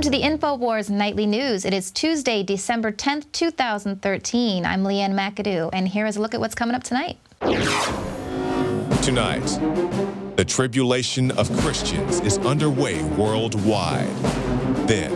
Welcome to the Infowars Nightly News. It is Tuesday, December 10th, 2013. I'm Ann McAdoo, and here is a look at what's coming up tonight. Tonight, the tribulation of Christians is underway worldwide. Then,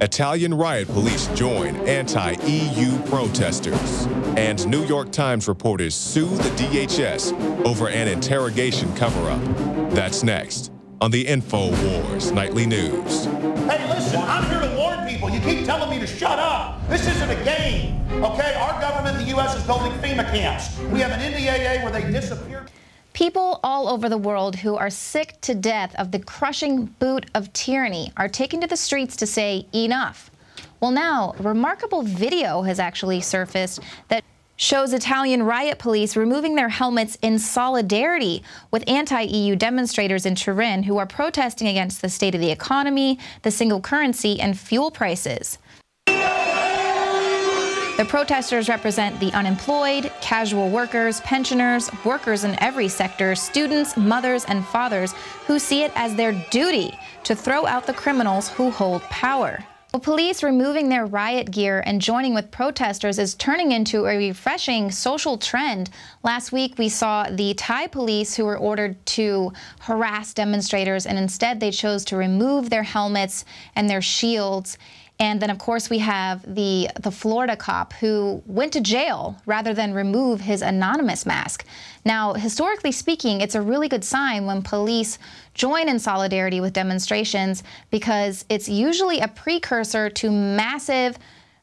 Italian riot police join anti-EU protesters. And New York Times reporters sue the DHS over an interrogation cover-up. That's next on the Infowars Nightly News. Hey, listen, I'm here to warn people. You keep telling me to shut up. This isn't a game, okay? Our government, the U.S., is building FEMA camps. We have an NDAA where they disappear. People all over the world who are sick to death of the crushing boot of tyranny are taking to the streets to say enough. Well, now, a remarkable video has actually surfaced that shows Italian riot police removing their helmets in solidarity with anti-EU demonstrators in Turin who are protesting against the state of the economy, the single currency, and fuel prices. The protesters represent the unemployed, casual workers, pensioners, workers in every sector, students, mothers, and fathers who see it as their duty to throw out the criminals who hold power. Police removing their riot gear and joining with protesters is turning into a refreshing social trend. Last week, we saw the Thai police who were ordered to harass demonstrators, and instead they chose to remove their helmets and their shields. And then, of course, we have the Florida cop who went to jail rather than remove his anonymous mask. Now, historically speaking, it's a really good sign when police join in solidarity with demonstrations because it's usually a precursor to massive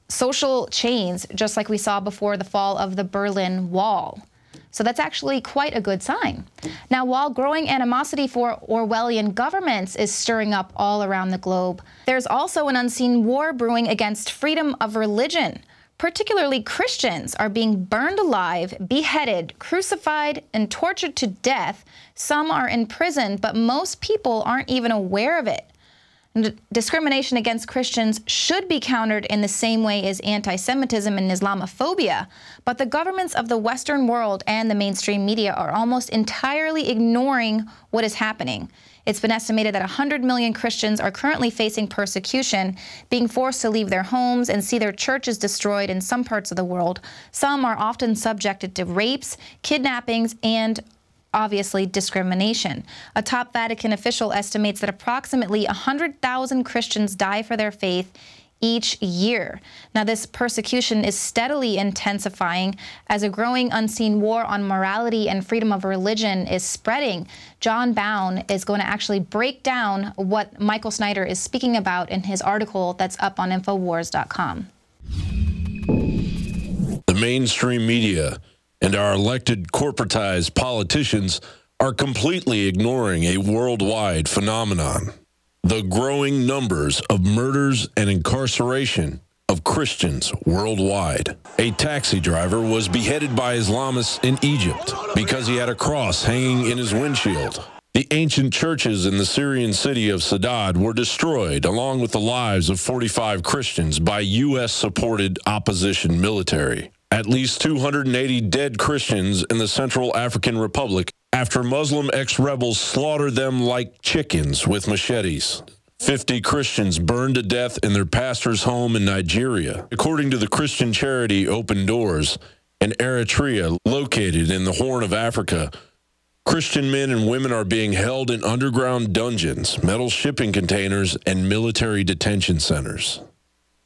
social change, just like we saw before the fall of the Berlin Wall. So that's actually quite a good sign. Now, while growing animosity for Orwellian governments is stirring up all around the globe, there's also an unseen war brewing against freedom of religion. Particularly Christians are being burned alive, beheaded, crucified, and tortured to death. Some are in prison, but most people aren't even aware of it. Discrimination against Christians should be countered in the same way as anti-Semitism and Islamophobia, but the governments of the Western world and the mainstream media are almost entirely ignoring what is happening. It's been estimated that 100 million Christians are currently facing persecution, being forced to leave their homes and see their churches destroyed in some parts of the world. Some are often subjected to rapes, kidnappings, and obviously discrimination. A top Vatican official estimates that approximately 100,000 Christians die for their faith each year. Now, this persecution is steadily intensifying as a growing unseen war on morality and freedom of religion is spreading. John Bown is going to actually break down what Michael Snyder is speaking about in his article that's up on Infowars.com. The mainstream media and our elected corporatized politicians are completely ignoring a worldwide phenomenon: the growing numbers of murders and incarceration of Christians worldwide. A taxi driver was beheaded by Islamists in Egypt because he had a cross hanging in his windshield. The ancient churches in the Syrian city of Saddad were destroyed, along with the lives of 45 Christians by U.S.-supported opposition military. At least 280 dead Christians in the Central African Republic after Muslim ex-rebels slaughtered them like chickens with machetes. 50 Christians burned to death in their pastor's home in Nigeria. According to the Christian charity Open Doors in Eritrea, located in the Horn of Africa, Christian men and women are being held in underground dungeons, metal shipping containers, and military detention centers.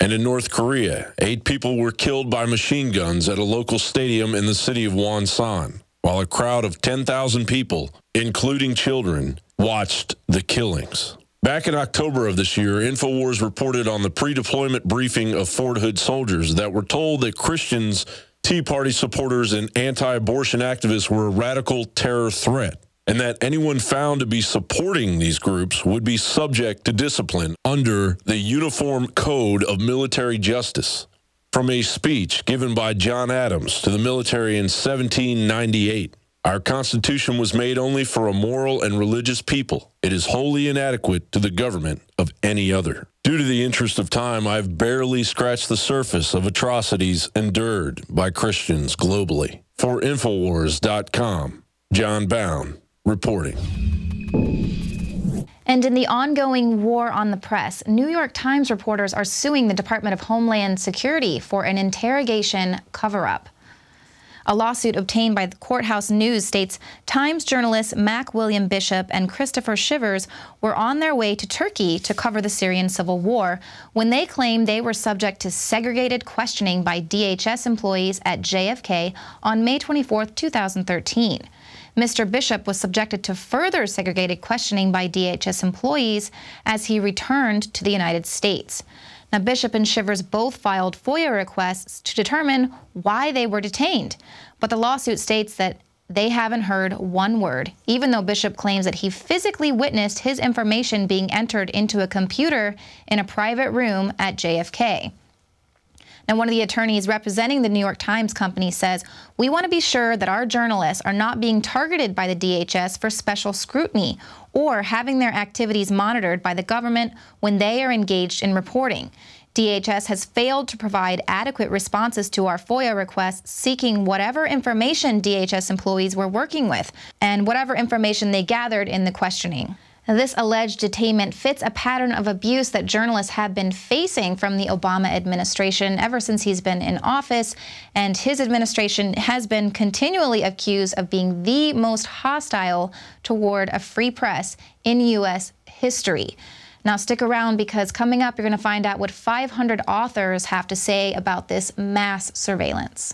And in North Korea, 8 people were killed by machine guns at a local stadium in the city of Wonsan, while a crowd of 10,000 people, including children, watched the killings. Back in October of this year, Infowars reported on the pre-deployment briefing of Fort Hood soldiers that were told that Christians, Tea Party supporters, and anti-abortion activists were a radical terror threat, and that anyone found to be supporting these groups would be subject to discipline under the Uniform Code of Military Justice. From a speech given by John Adams to the military in 1798, our Constitution was made only for a moral and religious people. It is wholly inadequate to the government of any other. Due to the interest of time, I've barely scratched the surface of atrocities endured by Christians globally. For Infowars.com, John Bown reporting. And in the ongoing war on the press, New York Times reporters are suing the Department of Homeland Security for an interrogation cover-up. A lawsuit obtained by the Courthouse News states Times journalists Mac William Bishop and Christopher Shivers were on their way to Turkey to cover the Syrian civil war when they claimed they were subject to segregated questioning by DHS employees at JFK on May 24, 2013. Mr. Bishop was subjected to further segregated questioning by DHS employees as he returned to the United States. Now, Bishop and Shivers both filed FOIA requests to determine why they were detained, but the lawsuit states that they haven't heard one word, even though Bishop claims that he physically witnessed his information being entered into a computer in a private room at JFK. Now, one of the attorneys representing the New York Times company says, "We want to be sure that our journalists are not being targeted by the DHS for special scrutiny or having their activities monitored by the government when they are engaged in reporting. DHS has failed to provide adequate responses to our FOIA requests seeking whatever information DHS employees were working with and whatever information they gathered in the questioning." This alleged detainment fits a pattern of abuse that journalists have been facing from the Obama administration ever since he's been in office, and his administration has been continually accused of being the most hostile toward a free press in U.S. history. Now stick around, because coming up you're going to find out what 500 authors have to say about this mass surveillance.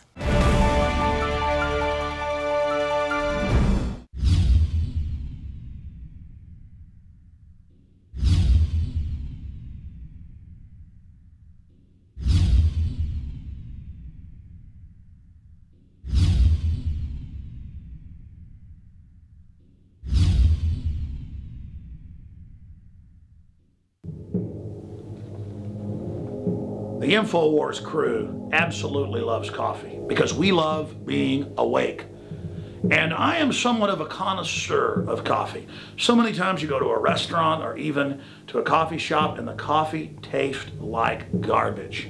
The Infowars crew absolutely loves coffee because we love being awake. And I am somewhat of a connoisseur of coffee. So many times you go to a restaurant or even to a coffee shop and the coffee tastes like garbage.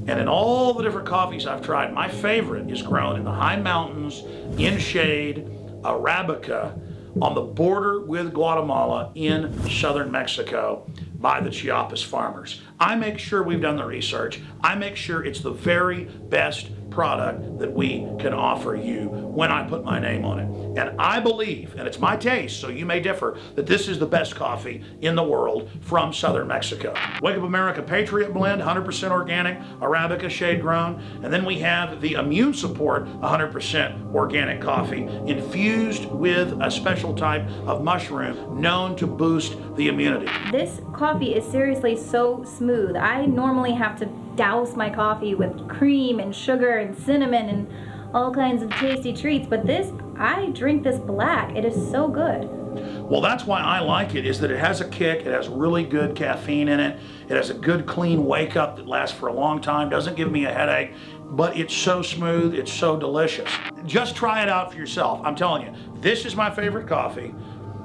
And in all the different coffees I've tried, my favorite is grown in the high mountains, in shade, Arabica, on the border with Guatemala in southern Mexico by the Chiapas farmers. I make sure we've done the research. I make sure it's the very best product that we can offer you when I put my name on it. And I believe, and it's my taste, so you may differ, that this is the best coffee in the world from southern Mexico. Wake Up America Patriot Blend, 100% organic, Arabica shade grown. And then we have the Immune Support 100% organic coffee infused with a special type of mushroom known to boost the immunity. This coffee is seriously so smooth. I normally have to douse my coffee with cream and sugar and cinnamon and all kinds of tasty treats, but this, I drink this black. It is so good. Well, that's why I like it, is that it has a kick, it has really good caffeine in it, it has a good clean wake up that lasts for a long time, doesn't give me a headache, but it's so smooth, it's so delicious. Just try it out for yourself. I'm telling you, this is my favorite coffee.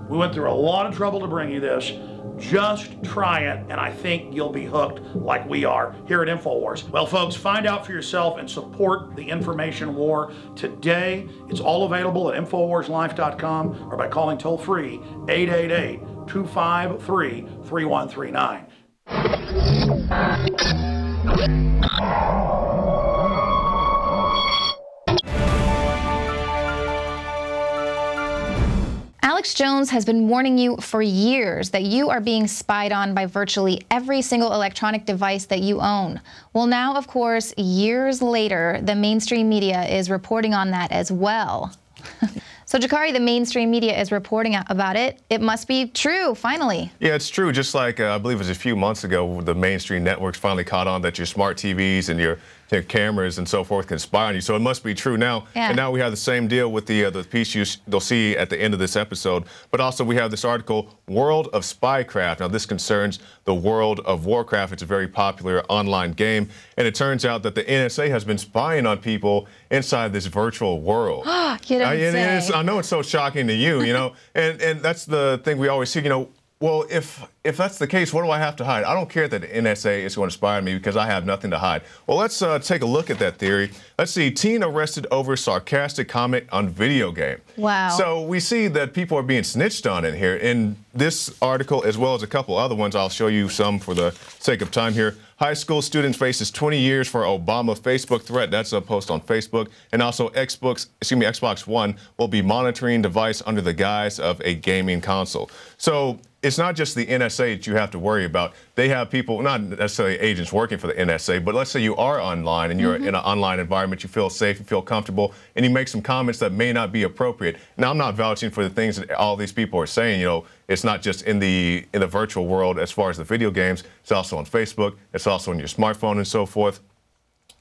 We went through a lot of trouble to bring you this. Just try it, and I think you'll be hooked like we are here at Infowars. Well, folks, find out for yourself and support the information war today. It's all available at InfowarsLife.com or by calling toll-free 888-253-3139. Alex Jones has been warning you for years that you are being spied on by virtually every single electronic device that you own. Well, now, of course, years later, the mainstream media is reporting on that as well. So, Jakari, the mainstream media is reporting about it. It must be true, finally. Yeah, it's true. Just like I believe it was a few months ago, the mainstream networks finally caught on that your smart TVs and your cameras and so forth can spy on you. So it must be true now. Yeah. And now we have the same deal with the piece they'll see at the end of this episode. But also we have this article, World of Spycraft. Now this concerns the World of Warcraft. It's a very popular online game. And it turns out that the NSA has been spying on people inside this virtual world. You don't say. I know it's so shocking to you, you know. and that's the thing we always see, you know. Well, if that's the case, what do I have to hide? I don't care that the NSA is going to spy on me because I have nothing to hide. Well, let's take a look at that theory. Let's see, teen arrested over sarcastic comment on video game. Wow. So we see that people are being snitched on in here. In this article, as well as a couple other ones, I'll show you some for the sake of time here. High school student faces 20 years for Obama Facebook threat. That's a post on Facebook. And also Xbox One will be monitoring device under the guise of a gaming console. So it's not just the NSA that you have to worry about. They have people, not necessarily agents working for the NSA, but let's say you are online and you're in an online environment, you feel safe, you feel comfortable, and you make some comments that may not be appropriate. Now, I'm not vouching for the things that all these people are saying. You know, it's not just in the virtual world as far as the video games. It's also on Facebook. It's also on your smartphone and so forth.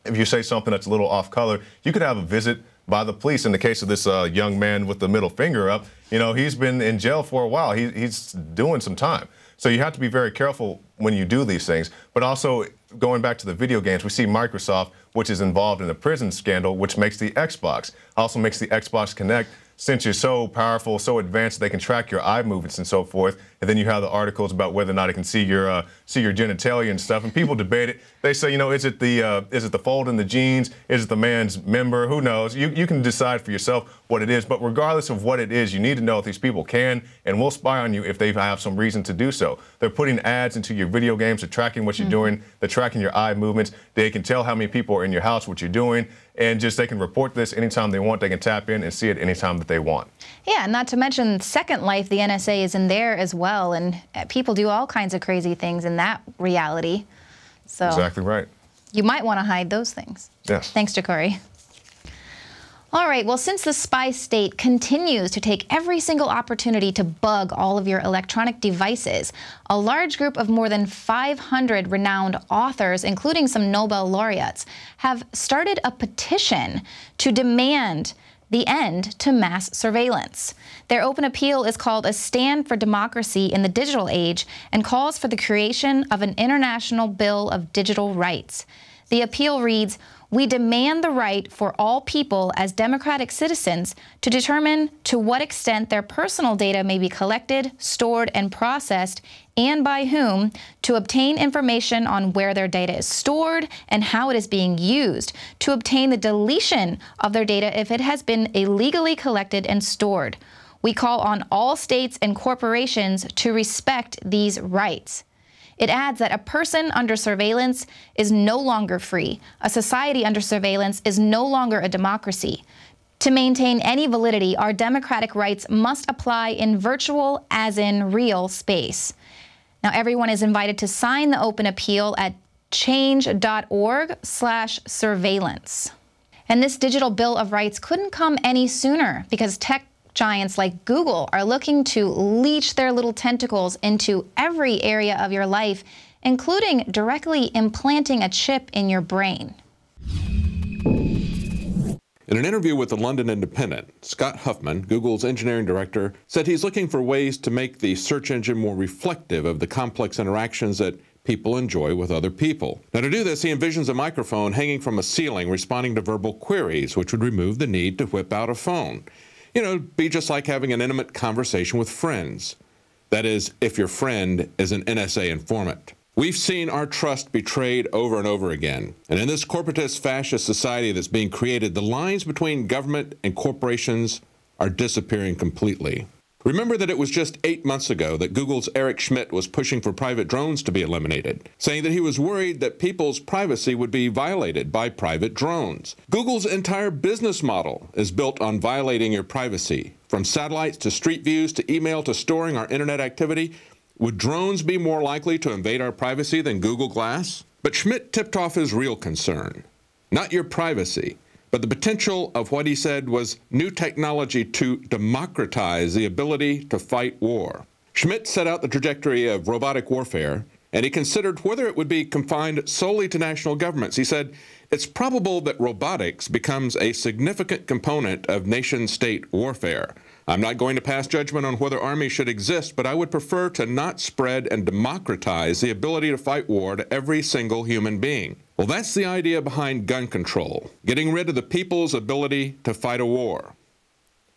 If you say something that's a little off color, you could have a visit by the police. In the case of this young man with the middle finger up, you know, he's been in jail for a while. He's doing some time. So you have to be very careful when you do these things. But also, going back to the video games, we see Microsoft, which is involved in the prison scandal, which makes the Xbox, also makes the Xbox Connect. Since you're so powerful, so advanced, they can track your eye movements and so forth. And then you have the articles about whether or not it can see your genitalia and stuff. And people debate it. They say, you know, is it the fold in the jeans? Is it the man's member? Who knows? You can decide for yourself what it is. But regardless of what it is, you need to know if these people can and will spy on you if they have some reason to do so. They're putting ads into your video games. They're tracking what you're doing. They're tracking your eye movements. They can tell how many people are in your house, what you're doing. And just they can report this anytime they want. They can tap in and see it anytime that they want. Yeah, not to mention Second Life, the NSA is in there as well. And people do all kinds of crazy things in that reality. So exactly right. You might want to hide those things. Yes. Thanks, Jakari. All right, well, since the spy state continues to take every single opportunity to bug all of your electronic devices, a large group of more than 500 renowned authors, including some Nobel laureates, have started a petition to demand the end to mass surveillance. Their open appeal is called A Stand for Democracy in the Digital Age and calls for the creation of an international bill of digital rights. The appeal reads, "We demand the right for all people as democratic citizens to determine to what extent their personal data may be collected, stored, and processed, and by whom, to obtain information on where their data is stored and how it is being used, to obtain the deletion of their data if it has been illegally collected and stored. We call on all states and corporations to respect these rights." It adds that a person under surveillance is no longer free. A society under surveillance is no longer a democracy. To maintain any validity, our democratic rights must apply in virtual as in real space. Now, everyone is invited to sign the open appeal at change.org/surveillance. And this digital Bill of Rights couldn't come any sooner because tech giants like Google are looking to leech their little tentacles into every area of your life, including directly implanting a chip in your brain. In an interview with the London Independent, Scott Huffman, Google's engineering director, said he's looking for ways to make the search engine more reflective of the complex interactions that people enjoy with other people. Now, to do this, he envisions a microphone hanging from a ceiling responding to verbal queries, which would remove the need to whip out a phone. You know, be just like having an intimate conversation with friends. That is, if your friend is an NSA informant. We've seen our trust betrayed over and over again. And in this corporatist fascist society that's being created, the lines between government and corporations are disappearing completely. Remember that it was just 8 months ago that Google's Eric Schmidt was pushing for private drones to be eliminated, saying that he was worried that people's privacy would be violated by private drones. Google's entire business model is built on violating your privacy. From satellites to street views to email to storing our internet activity, would drones be more likely to invade our privacy than Google Glass? But Schmidt tipped off his real concern. Not your privacy, but the potential of what he said was new technology to democratize the ability to fight war. Schmidt set out the trajectory of robotic warfare, and he considered whether it would be confined solely to national governments. He said, "It's probable that robotics becomes a significant component of nation-state warfare. I'm not going to pass judgment on whether armies should exist, but I would prefer to not spread and democratize the ability to fight war to every single human being." Well, that's the idea behind gun control, getting rid of the people's ability to fight a war.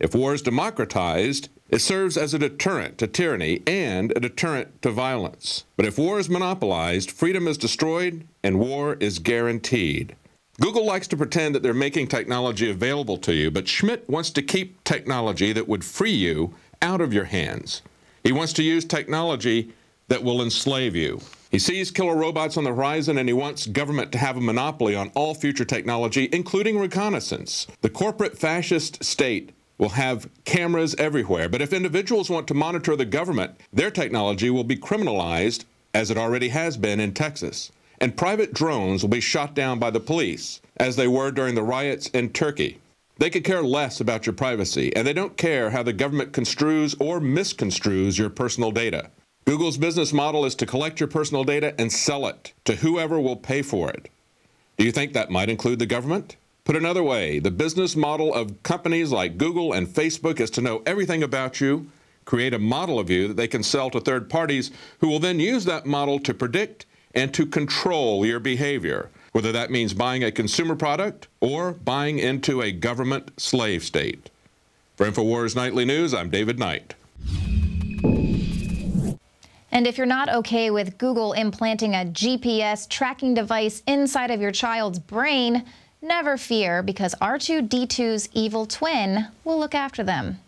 If war is democratized, it serves as a deterrent to tyranny and a deterrent to violence. But if war is monopolized, freedom is destroyed and war is guaranteed. Google likes to pretend that they're making technology available to you, but Schmidt wants to keep technology that would free you out of your hands. He wants to use technology that will enslave you. He sees killer robots on the horizon, and he wants government to have a monopoly on all future technology, including reconnaissance. The corporate fascist state will have cameras everywhere, but if individuals want to monitor the government, their technology will be criminalized, as it already has been in Texas. And private drones will be shot down by the police, as they were during the riots in Turkey. They could care less about your privacy, and they don't care how the government construes or misconstrues your personal data. Google's business model is to collect your personal data and sell it to whoever will pay for it. Do you think that might include the government? Put another way, the business model of companies like Google and Facebook is to know everything about you, create a model of you that they can sell to third parties who will then use that model to predict and to control your behavior, whether that means buying a consumer product or buying into a government slave state. For Infowars Nightly News, I'm David Knight. And if you're not okay with Google implanting a GPS tracking device inside of your child's brain, never fear, because R2-D2's evil twin will look after them.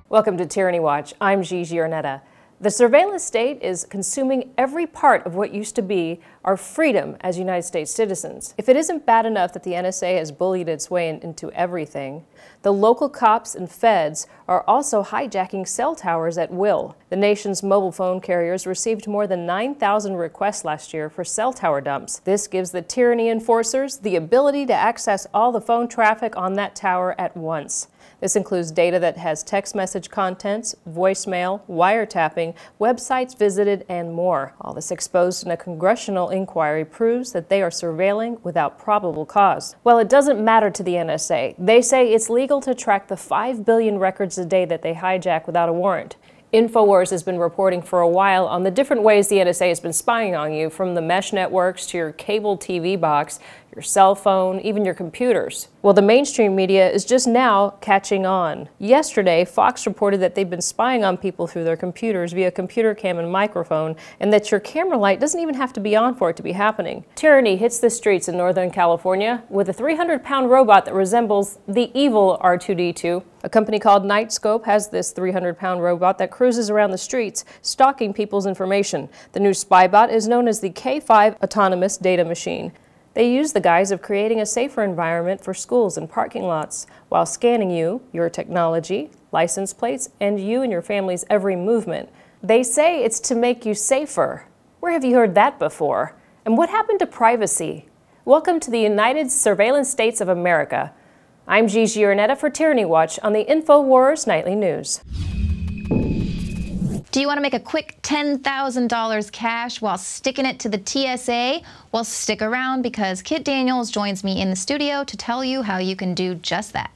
Welcome to Tyranny Watch. I'm Gigi Arnetta. The surveillance state is consuming every part of what used to be our freedom as United States citizens. If it isn't bad enough that the NSA has bullied its way into everything, the local cops and feds are also hijacking cell towers at will. The nation's mobile phone carriers received more than 9,000 requests last year for cell tower dumps. This gives the tyranny enforcers the ability to access all the phone traffic on that tower at once. This includes data that has text message contents, voicemail, wiretapping, websites visited, and more. All this exposed in a congressional inquiry proves that they are surveilling without probable cause. Well, it doesn't matter to the NSA. They say it's legal to track the 5 billion records a day that they hijack without a warrant. Infowars has been reporting for a while on the different ways the NSA has been spying on you, from the mesh networks to your cable TV box, your cell phone, even your computers. Well, the mainstream media is just now catching on. Yesterday, Fox reported that they've been spying on people through their computers via computer cam and microphone, and that your camera light doesn't even have to be on for it to be happening. Tyranny hits the streets in Northern California with a 300-pound robot that resembles the evil R2-D2. A company called Nightscope has this 300-pound robot that cruises around the streets, stalking people's information. The new spy bot is known as the K5 Autonomous Data Machine. They use the guise of creating a safer environment for schools and parking lots while scanning you, your technology, license plates, and you and your family's every movement. They say it's to make you safer. Where have you heard that before? And what happened to privacy? Welcome to the United Surveillance States of America. I'm Gigi Arnetta for Tyranny Watch on the Infowars Nightly News. Do you want to make a quick $10,000 cash while sticking it to the TSA? Well, stick around, because Kit Daniels joins me in the studio to tell you how you can do just that.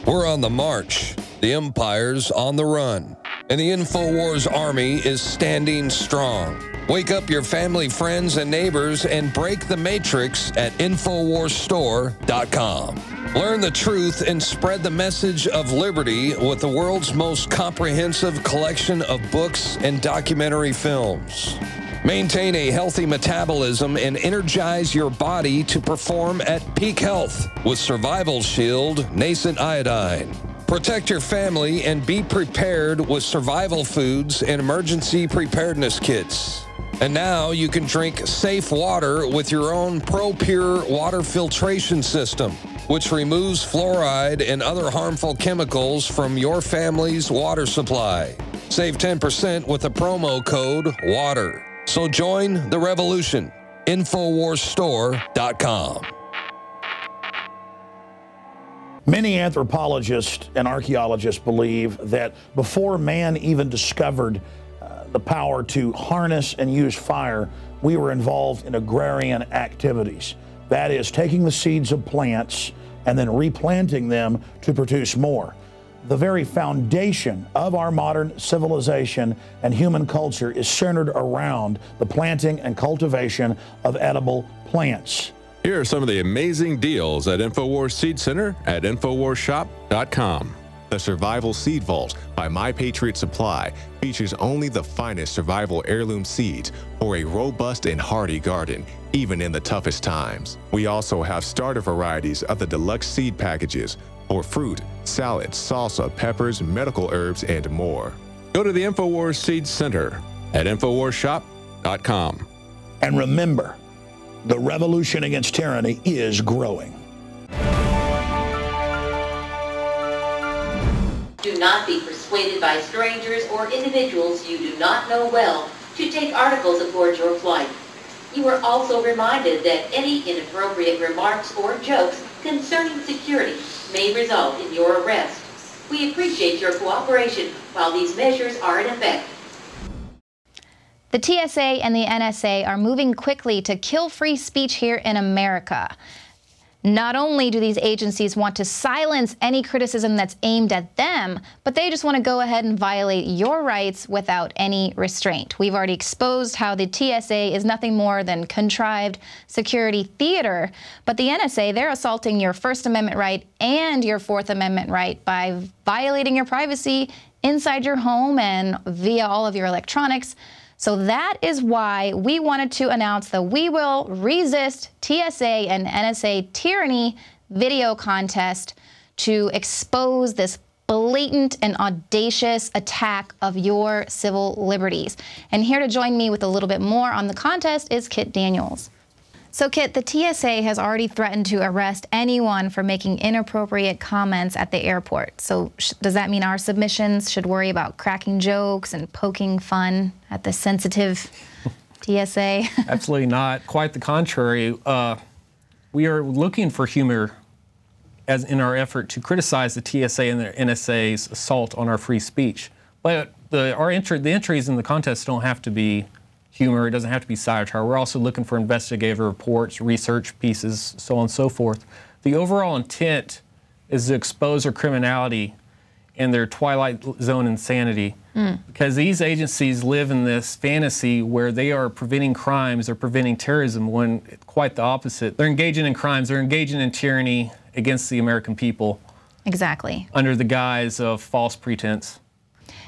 We're on the march. The empire's on the run. And the Infowars army is standing strong. Wake up your family, friends, and neighbors and break the matrix at InfowarsStore.com. Learn the truth and spread the message of liberty with the world's most comprehensive collection of books and documentary films. Maintain a healthy metabolism and energize your body to perform at peak health with Survival Shield Nascent Iodine. Protect your family and be prepared with survival foods and emergency preparedness kits. And now you can drink safe water with your own ProPure water filtration system, which removes fluoride and other harmful chemicals from your family's water supply. Save 10% with the promo code WATER. So join the revolution. InfowarsStore.com. Many anthropologists and archaeologists believe that before man even discovered the power to harness and use fire, we were involved in agrarian activities. That is, taking the seeds of plants and then replanting them to produce more. The very foundation of our modern civilization and human culture is centered around the planting and cultivation of edible plants. Here are some of the amazing deals at Infowars Seed Center at InfowarsShop.com. The Survival Seed Vault by My Patriot Supply features only the finest survival heirloom seeds for a robust and hardy garden, even in the toughest times. We also have starter varieties of the deluxe seed packages for fruit, salad, salsa, peppers, medical herbs, and more. Go to the Infowars Seed Center at InfowarsShop.com. And remember, the revolution against tyranny is growing. Do not be persuaded by strangers or individuals you do not know well to take articles aboard your flight. You are also reminded that any inappropriate remarks or jokes concerning security may result in your arrest. We appreciate your cooperation while these measures are in effect. The TSA and the NSA are moving quickly to kill free speech here in America. Not only do these agencies want to silence any criticism that's aimed at them, but they just want to go ahead and violate your rights without any restraint. We've already exposed how the TSA is nothing more than contrived security theater, but the NSA, they're assaulting your First Amendment right and your Fourth Amendment right by violating your privacy inside your home and via all of your electronics. So that is why we wanted to announce that we will resist TSA and NSA tyranny video contest to expose this blatant and audacious attack of your civil liberties. And here to join me with a little bit more on the contest is Kit Daniels. So Kit, the TSA has already threatened to arrest anyone for making inappropriate comments at the airport. So does that mean our submissions should worry about cracking jokes and poking fun at the sensitive TSA? Absolutely not. Quite the contrary. We are looking for humor as in our effort to criticize the TSA and the NSA's assault on our free speech. But the entries in the contest don't have to be humor, it doesn't have to be satire. We're also looking for investigative reports, research pieces, so on and so forth. The overall intent is to expose their criminality and their Twilight Zone insanity, because these agencies live in this fantasy where they are preventing crimes, they're preventing terrorism, when quite the opposite. They're engaging in crimes, they're engaging in tyranny against the American people. Exactly. Under the guise of false pretense.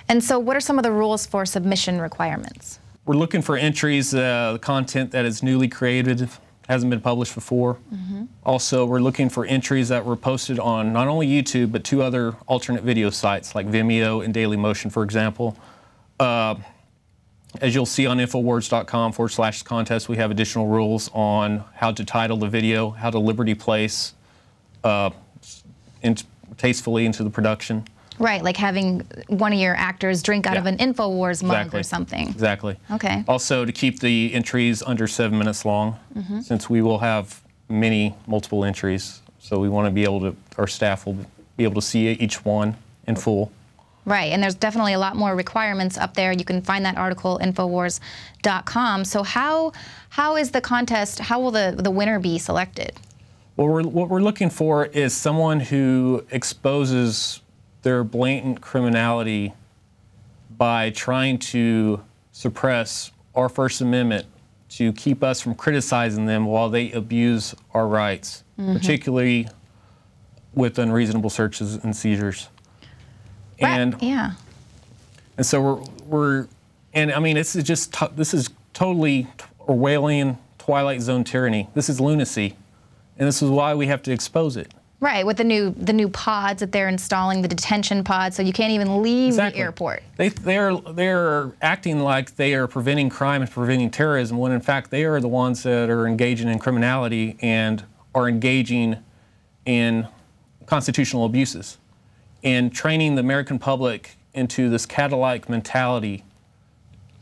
And so what are some of the rules for submission requirements? We're looking for entries, content that is newly created, hasn't been published before. Also, we're looking for entries that were posted on not only YouTube, but 2 other alternate video sites like Vimeo and Dailymotion, for example. As you'll see on Infowars.com/contest, we have additional rules on how to title the video, how to liberty place tastefully into the production. Right, like having one of your actors drink out of an Infowars mug or something. Exactly. Okay. Also, to keep the entries under 7 minutes long, since we will have multiple entries, so we want to be able to, our staff will be able to see each one in full. Right, and there's definitely a lot more requirements up there. You can find that article, Infowars.com. So how is the contest, how will the winner be selected? Well, what we're looking for is someone who exposes their blatant criminality by trying to suppress our First Amendment to keep us from criticizing them while they abuse our rights, particularly with unreasonable searches and seizures. And yeah. And so and I mean, this is totally Orwellian Twilight Zone tyranny. This is lunacy, and this is why we have to expose it. Right, with the new pods that they're installing, the detention pods, so you can't even leave the airport. They're acting like they are preventing crime and preventing terrorism, when in fact they are the ones that are engaging in criminality and are engaging in constitutional abuses and training the American public into this cattle-like mentality,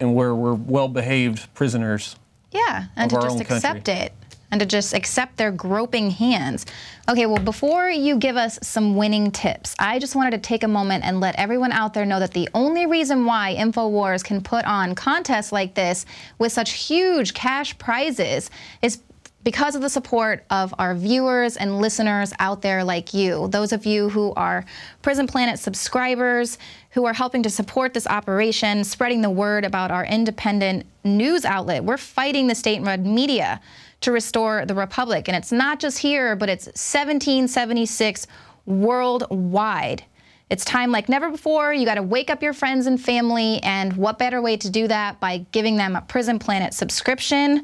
and where we're well-behaved prisoners. Yeah, and to just accept it. and to just accept their groping hands. Okay, well, before you give us some winning tips, I just wanted to take a moment and let everyone out there know that the only reason why Infowars can put on contests like this with such huge cash prizes is because of the support of our viewers and listeners out there like you, those of you who are Prison Planet subscribers, who are helping to support this operation, spreading the word about our independent news outlet. We're fighting the state-run media to restore the republic. And it's not just here, but it's 1776 worldwide. It's time like never before. You got to wake up your friends and family. And what better way to do that by giving them a Prison Planet subscription?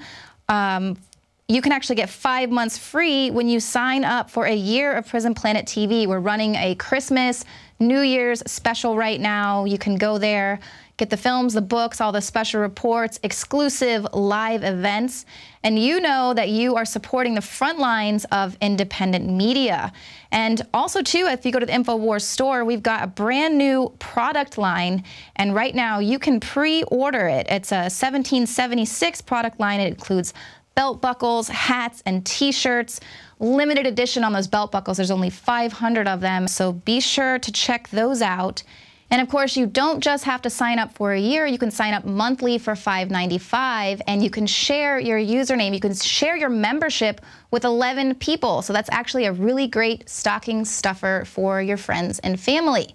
You can actually get 5 months free when you sign up for a year of Prison Planet TV. We're running a Christmas, New Year's special right now. You can go there, get the films, the books, all the special reports, exclusive live events. And you know that you are supporting the front lines of independent media. And also, too, if you go to the Infowars store, we've got a brand new product line. And right now, you can pre-order it. It's a 1776 product line. It includes belt buckles, hats, and T-shirts. Limited edition on those belt buckles. There's only 500 of them, so be sure to check those out. And of course, you don't just have to sign up for a year. You can sign up monthly for $5.95, and you can share your username. You can share your membership with 11 people. So that's actually a really great stocking stuffer for your friends and family.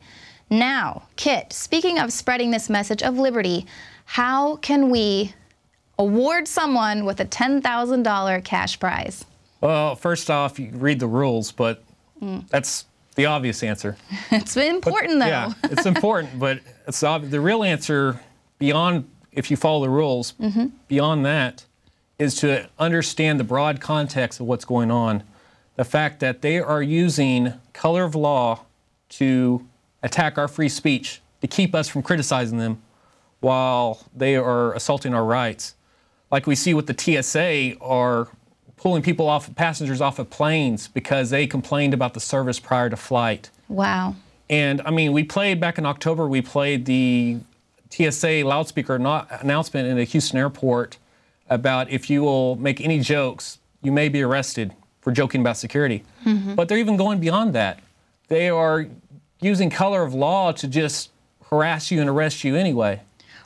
Now, Kit, speaking of spreading this message of liberty, how can we award someone with a $10,000 cash prize? Well, first off, you read the rules, but that's the obvious answer. It's important, though. Yeah, it's important, but it's the real answer, beyond if you follow the rules, beyond that, is to understand the broad context of what's going on. The fact that they are using color of law to attack our free speech, to keep us from criticizing them while they are assaulting our rights. Like we see with the TSA are pulling people off, passengers off of planes because they complained about the service prior to flight. Wow. And I mean, we played back in October, we played the TSA loudspeaker announcement in the Houston airport about if you will make any jokes, you may be arrested for joking about security. But they're even going beyond that. They are using color of law to just harass you and arrest you anyway.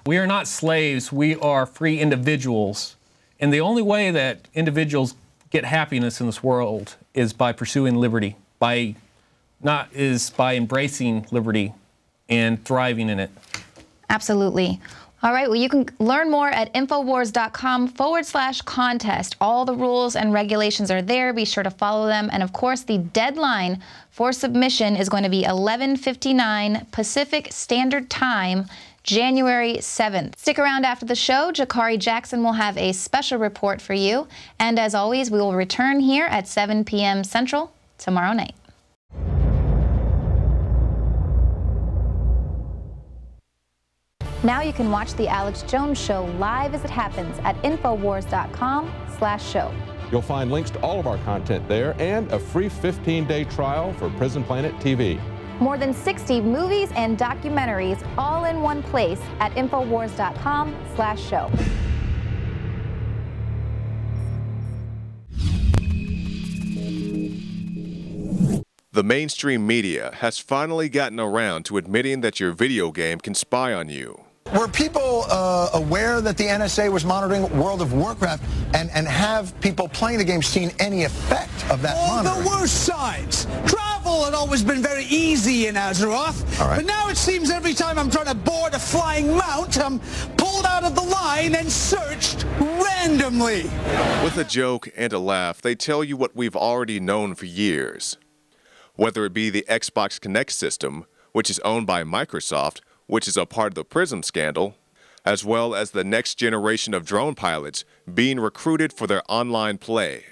We are not slaves, we are free individuals. And the only way that individuals get happiness in this world is by pursuing liberty, by embracing liberty and thriving in it. Absolutely. All right, well, you can learn more at Infowars.com/contest. All the rules and regulations are there. Be sure to follow them. And of course, the deadline for submission is going to be 11:59 Pacific Standard Time, January 7th. Stick around after the show. Jakari Jackson will have a special report for you. And as always, we will return here at 7 p.m. Central tomorrow night. Now you can watch The Alex Jones Show live as it happens at Infowars.com/show. You'll find links to all of our content there and a free 15-day trial for Prison Planet TV. More than 60 movies and documentaries all in one place at Infowars.com/show. The mainstream media has finally gotten around to admitting that your video game can spy on you. Were people aware that the NSA was monitoring World of Warcraft, and have people playing the game seen any effect of that monitoring? The worst sides. Travel had always been very easy in Azeroth, but now it seems every time I'm trying to board a flying mount, I'm pulled out of the line and searched randomly. With a joke and a laugh, they tell you what we've already known for years. Whether it be the Xbox Kinect system, which is owned by Microsoft, which is a part of the PRISM scandal, as well as the next generation of drone pilots being recruited for their online play.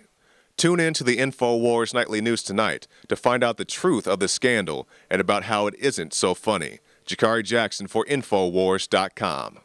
Tune in to the Infowars Nightly News tonight to find out the truth of the scandal and about how it isn't so funny. Jakari Jackson for Infowars.com.